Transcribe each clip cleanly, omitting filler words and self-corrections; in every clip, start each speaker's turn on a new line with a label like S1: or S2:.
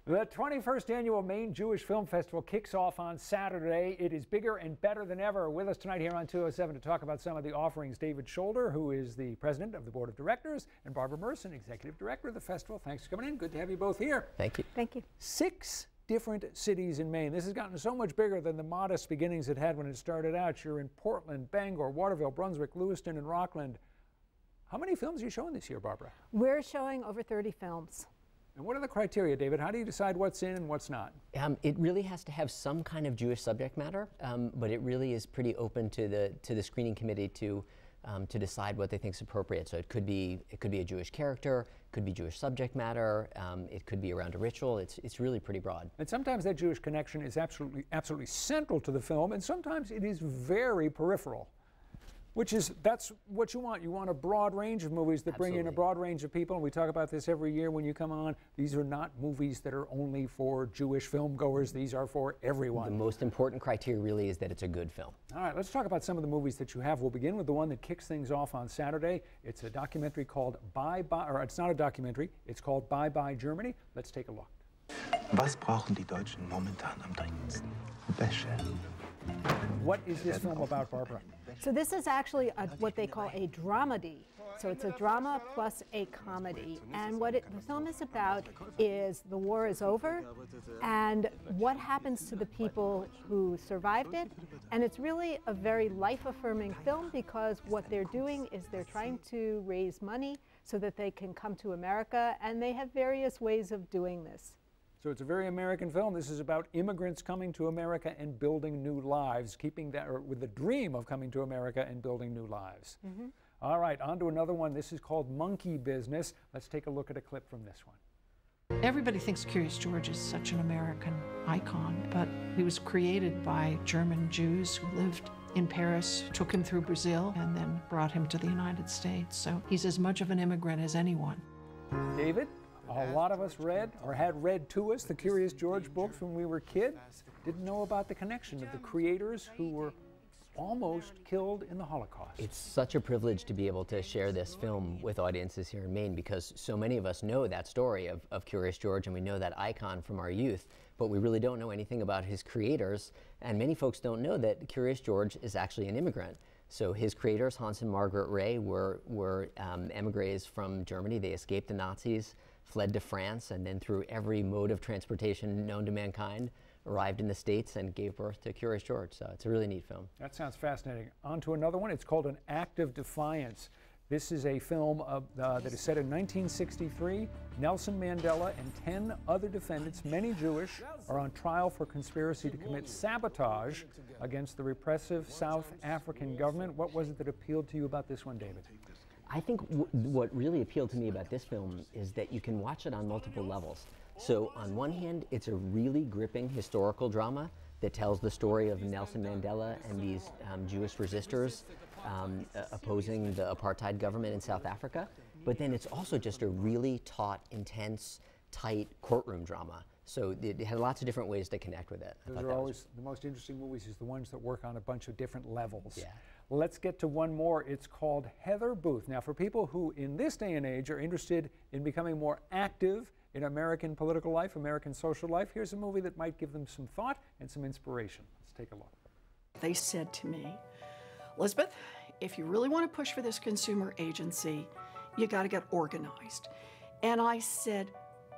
S1: The 21st Annual Maine Jewish Film Festival kicks off on Saturday. It is bigger and better than ever. With us tonight here on 207 to talk about some of the offerings, David Shoulder, who is the president of the board of directors, and Barbara Merson, executive director of the festival. Thanks for coming in. Good to have you both here.
S2: Thank you.
S3: Thank you.
S1: 6 different cities in Maine. This has gotten so much bigger than the modest beginnings it had when it started out. You're in Portland, Bangor, Waterville, Brunswick, Lewiston, and Rockland. How many films are you showing this year, Barbara?
S3: We're showing over 30 films.
S1: And what are the criteria, David? How do you decide what's in and what's not?
S2: It really has to have some kind of Jewish subject matter, but it really is pretty open to the screening committee to decide what they think is appropriate. So it could be a Jewish character, it could be Jewish subject matter, it could be around a ritual. It's really pretty broad.
S1: And sometimes that Jewish connection is absolutely central to the film, and sometimes it is very peripheral. That's what you want. You want a broad range of movies that bring in a broad range of people. And we talk about this every year when you come on. These are not movies that are only for Jewish film goers. These are for everyone.
S2: The most important criteria really is that it's a good film.
S1: All right, let's talk about some of the movies that you have. We'll begin with the one that kicks things off on Saturday. It's a documentary called Bye Bye, or it's not a documentary. It's called Bye Bye Germany. Let's take a look.
S4: Was brauchen die Deutschen momentan am dringendsten? Wäsche.
S1: What is this film about, Barbara?
S3: So this is actually what they call a dramedy. So it's a drama plus a comedy. And what the film is about is the war is over and what happens to the people who survived it. And it's really a very life-affirming film because what they're doing is they're trying to raise money so that they can come to America, and they have various ways of doing this.
S1: So it's a very American film. This is about immigrants coming to America and building new lives, with the dream of coming to America and building new lives. Mm-hmm. All right, on to another one. This is called Monkey Business. Let's take a look at a clip from this one.
S5: Everybody thinks Curious George is such an American icon, but he was created by German Jews who lived in Paris, took him through Brazil, and then brought him to the United States. So he's as much of an immigrant as anyone.
S1: David? A lot of us read, or had read to us, the Curious George books when we were kids. Didn't know about the connection of the creators who were almost killed in the Holocaust.
S2: It's such a privilege to be able to share this film with audiences here in Maine because so many of us know that story of Curious George, and we know that icon from our youth, but we really don't know anything about his creators, and many folks don't know that Curious George is actually an immigrant. So his creators, Hans and Margaret Ray, were emigres from Germany. They escaped the Nazis, fled to France, and then through every mode of transportation known to mankind, arrived in the States and gave birth to Curious George. So it's a really neat film.
S1: That sounds fascinating. On to another one. It's called An Act of Defiance. This is a film that is set in 1963. Nelson Mandela and 10 other defendants, many Jewish, are on trial for conspiracy to commit sabotage against the repressive South African government. What was it that appealed to you about this one, David?
S2: I think what really appealed to me about this film is that you can watch it on multiple levels. So on one hand, it's a really gripping historical drama that tells the story of Nelson Mandela and these Jewish resistors opposing the apartheid government in South Africa. But then it's also just a really taut, intense, tight courtroom drama. So it had lots of different ways to connect with it.
S1: Those are always the most interesting movies, is the ones that work on a bunch of different levels.
S2: Yeah.
S1: Let's get to one more. It's called Heather Booth. Now, for people who in this day and age are interested in becoming more active in American political life, American social life, here's a movie that might give them some thought and some inspiration. Let's take a look.
S6: They said to me, Elizabeth, if you really want to push for this consumer agency, you got to get organized. And I said,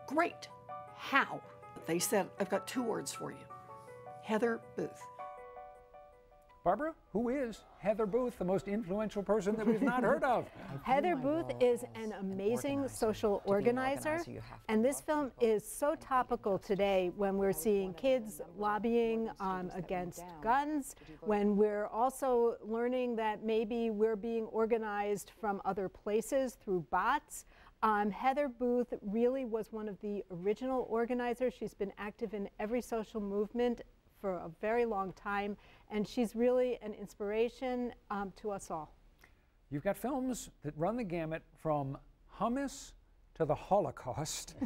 S6: great, how? They said, I've got 2 words for you, Heather Booth.
S1: Barbara, who is Heather Booth, the most influential person that we've not heard of?
S3: Heather Booth is an amazing social organizer, and this film is so topical today when we're seeing kids lobbying against guns, when we're also learning that maybe we're being organized from other places through bots. Heather Booth really was one of the original organizers. She's been active in every social movement for a very long time, and she's really an inspiration to us all.
S1: You've got films that run the gamut from hummus to the Holocaust.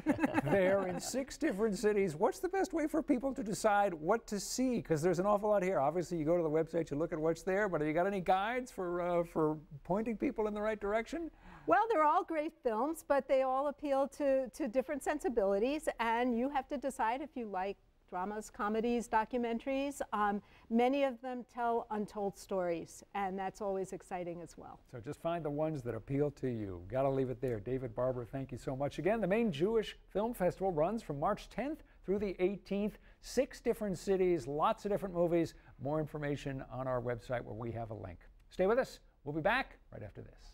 S1: They're in 6 different cities. What's the best way for people to decide what to see? Because there's an awful lot here. Obviously, you go to the website, you look at what's there, but have you got any guides for pointing people in the right direction?
S3: Well, they're all great films, but they all appeal to different sensibilities, and you have to decide if you like dramas, comedies, documentaries. Many of them tell untold stories, and that's always exciting as well.
S1: So just find the ones that appeal to you. Got to leave it there. David, Barbara, thank you so much. Again, the Maine Jewish Film Festival runs from March 10th through the 18th. 6 different cities, lots of different movies. More information on our website where we have a link. Stay with us. We'll be back right after this.